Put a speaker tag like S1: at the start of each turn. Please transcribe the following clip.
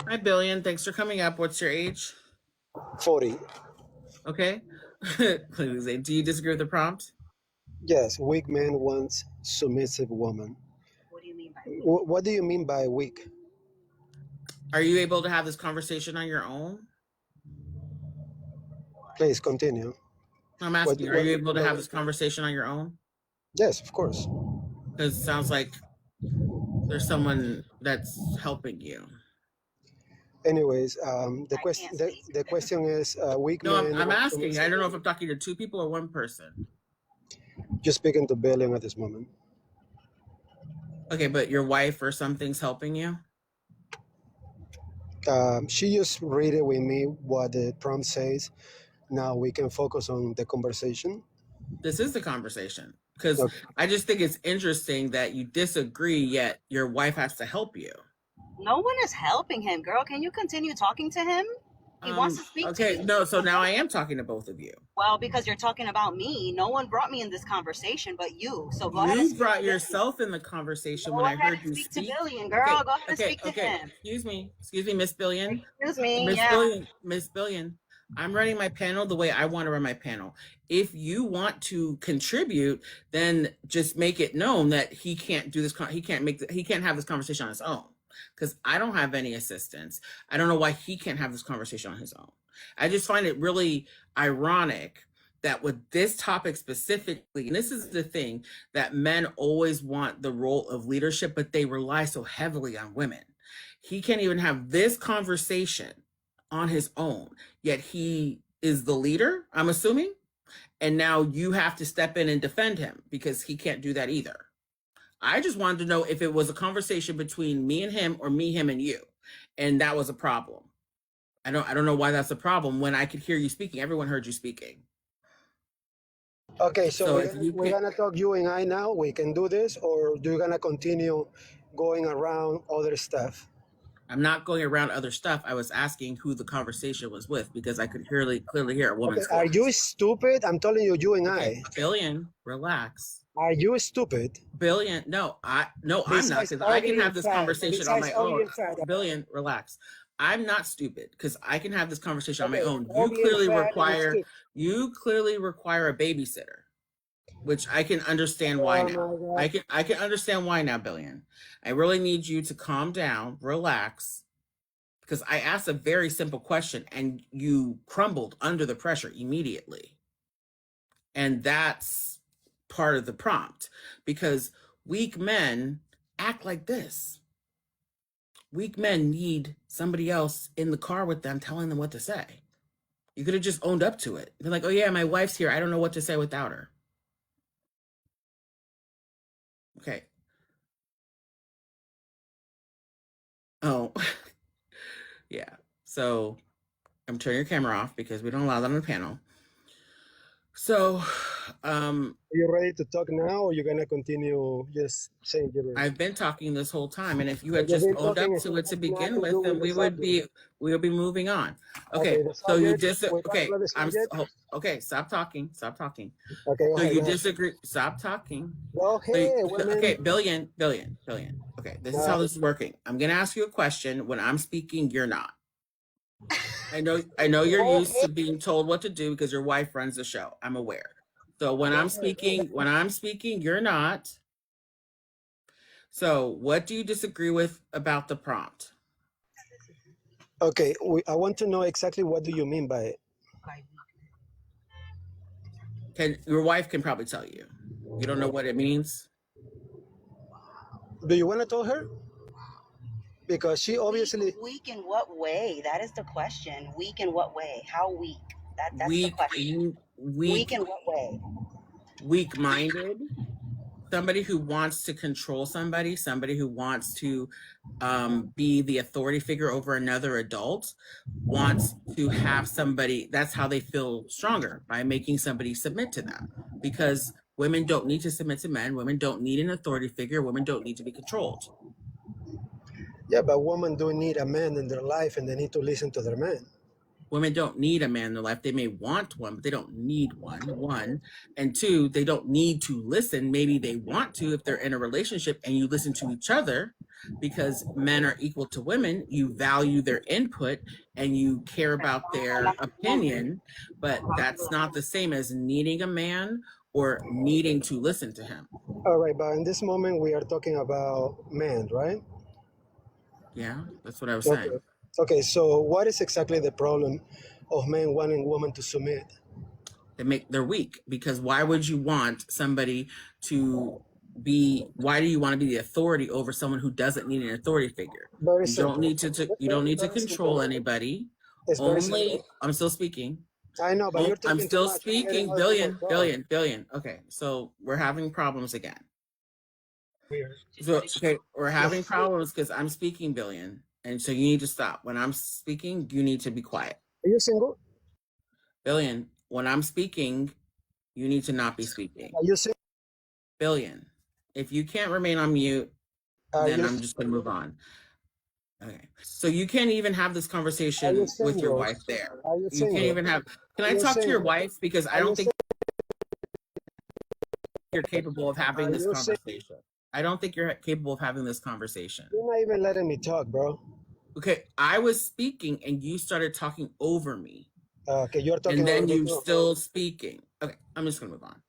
S1: Hi, Billion. Thanks for coming up. What's your age?
S2: 40.
S1: Okay. Do you disagree with the prompt?
S2: Yes, weak man wants submissive woman.
S3: What do you mean by weak?
S2: What do you mean by weak?
S1: Are you able to have this conversation on your own?
S2: Please continue.
S1: I'm
S2: What,
S1: asking, are
S2: what,
S1: you able to have
S2: what-
S1: this conversation on your own?
S2: yes, of course.
S1: Because it sounds like there's someone that's helping you.
S2: Anyways, the
S3: I
S2: question
S3: can't
S2: the,
S3: speak.
S2: the question is weak
S1: No,
S2: man.
S1: I'm
S2: wants
S1: asking. I
S2: submissive
S1: don't know if
S2: woman.
S1: I'm talking to two people or one person.
S2: Just speaking to Billion at this moment.
S1: Okay, but your wife or something's helping you?
S2: She just read it with me what the prompt says. Now we can focus on the conversation.
S1: This is the conversation. Because
S2: Okay.
S1: I just think it's interesting that you disagree, yet your wife has to help you.
S3: No one is helping him, girl. Can you continue talking to him? He wants to speak to you.
S1: No, so now I am talking to both of you.
S3: Well, because you're talking about me. No one brought me in this conversation but you. So go ahead and
S1: You
S3: speak
S1: brought
S3: to Billion.
S1: yourself in the conversation
S3: Go
S1: when I
S3: ahead
S1: heard
S3: and
S1: you
S3: speak to
S1: speak.
S3: Billion, girl.
S1: Okay,
S3: Go ahead and speak to him.
S1: Excuse me, Miss Billion.
S3: Excuse me.
S1: Miss
S3: Yeah.
S1: Billion, Miss Billion. I'm running my panel the way I want to run my panel. If you want to contribute, then just make it known that he can't do this. He can't have this conversation on his own because I don't have any assistance. I don't know why he can't have this conversation on his own. I just find it really ironic that with this topic specifically, and this is the thing, that men always want the role of leadership, but they rely so heavily on women. He can't even have this conversation on his own, yet he is the leader, I'm assuming. And now you have to step in and defend him because he can't do that either. I just wanted to know if it was a conversation between me and him or me, him, and you. And that was a problem. I don't know why that's a problem when I could hear you speaking. Everyone heard you speaking.
S2: Okay,
S1: So
S2: so
S1: if you
S2: we're
S1: can't,
S2: gonna talk you and I now. We can do this, or do you gonna continue going around other stuff?
S1: I'm not going around other stuff. I was asking who the conversation was with because I could clearly hear a
S2: Okay,
S1: woman's
S2: are
S1: voice.
S2: you stupid? I'm telling you, you and
S1: Okay,
S2: I.
S1: Billion, relax.
S2: Are you stupid?
S1: Billion, no, I'm not
S2: Besides
S1: because I can
S2: ugly
S1: have
S2: and
S1: this
S2: fat.
S1: conversation on
S2: Besides
S1: my
S2: ugly
S1: own.
S2: and fat.
S1: Billion, relax. I'm not stupid because I can have this conversation on my
S2: Okay,
S1: own.
S2: ugly and fat and stupid.
S1: You clearly require a babysitter, which I can understand why
S2: Oh
S1: now.
S2: my God.
S1: I can understand why now, Billion. I really need you to calm down, relax, because I asked a very simple question and you crumbled under the pressure immediately. And that's part of the prompt because weak men act like this. Weak men need somebody else in the car with them telling them what to say. You could have just owned up to it. They're like, oh yeah, my wife's here. I don't know what to say without her. Okay. Oh, yeah. So I'm turning your camera off because we don't allow that on the panel. So,
S2: Are you ready to talk now, or you're gonna continue just saying gibberish?
S1: I've been talking this whole time, and if you had
S2: You've
S1: just
S2: been
S1: owned
S2: talking
S1: up
S2: and
S1: to it to
S2: nothing
S1: begin
S2: to
S1: with,
S2: do
S1: then
S2: with the subject.
S1: we'll be moving on.
S2: Okay,
S1: Okay,
S2: the
S1: so you
S2: subject. We're talking about the subject.
S1: okay. Stop talking. Stop talking.
S2: Okay, go
S1: So
S2: ahead.
S1: you
S2: Go ahead.
S1: disagree? Stop talking.
S2: Go
S1: So
S2: ahead, women.
S1: okay, billion. Okay, this is how this is working. I'm gonna ask you a question. When I'm speaking, you're not. I know you're used to being told what to do because your wife runs the show. I'm aware. So when I'm speaking, you're not. So what do you disagree with about the prompt?
S2: Okay, I want to know exactly what do you mean by it.
S1: Your wife can probably tell you. You don't know what it means?
S2: Do you want to tell her? Because she obviously
S3: Weak in what way? That is the question. Weak in what way? How weak? That's
S1: weak,
S3: the question. Weak in what way?
S1: Weak-minded. Somebody who wants to control somebody who wants to be the authority figure over another adult, wants to have somebody, that's how they feel stronger, by making somebody submit to them. Because women don't need to submit to men, women don't need an authority figure, women don't need to be controlled.
S2: Yeah, but women do need a man in their life and they need to listen to their man.
S1: Women don't need a man in their life. They may want one, but they don't need one. And two, they don't need to listen. Maybe they want to if they're in a relationship and you listen to each other, because men are equal to women. You value their input and you care about their opinion, but that's not the same as needing a man or needing to listen to him.
S2: All right, but in this moment we are talking about men, right?
S1: Yeah, that's what I was saying.
S2: Okay, so what is exactly the problem of men wanting women to submit?
S1: They're weak, because why would you want somebody to be, why do you want to be the authority over someone who doesn't need an authority figure?
S2: Very
S1: You
S2: simple.
S1: don't need to you don't need to
S2: Very
S1: control
S2: simple.
S1: anybody.
S2: It's very
S1: Only,
S2: simple.
S1: I'm still speaking.
S2: I know, but you're
S1: I'm
S2: talking
S1: still
S2: too much. You're getting
S1: speaking.
S2: other people's
S1: Billion.
S2: problems.
S1: Okay, so we're having problems again.
S2: Weird.
S1: So okay, we're having problems because I'm speaking, Billion, and so you need to stop. When I'm speaking, you need to be quiet.
S2: Are you single?
S1: Billion, when I'm speaking, you need to not be speaking.
S2: Are you single?
S1: Billion, if you can't remain on mute, then I'm just going to move on. Okay, so you can't even have this conversation with your wife there. You can't even have. Can I talk to your wife, because I don't think you're capable of having this conversation. I don't think you're capable of having this conversation.
S2: You're not even letting me talk, bro.
S1: Okay, I was speaking and you started talking over me.
S2: Okay, you're talking.
S1: And then you still speaking. Okay, I'm just gonna move on.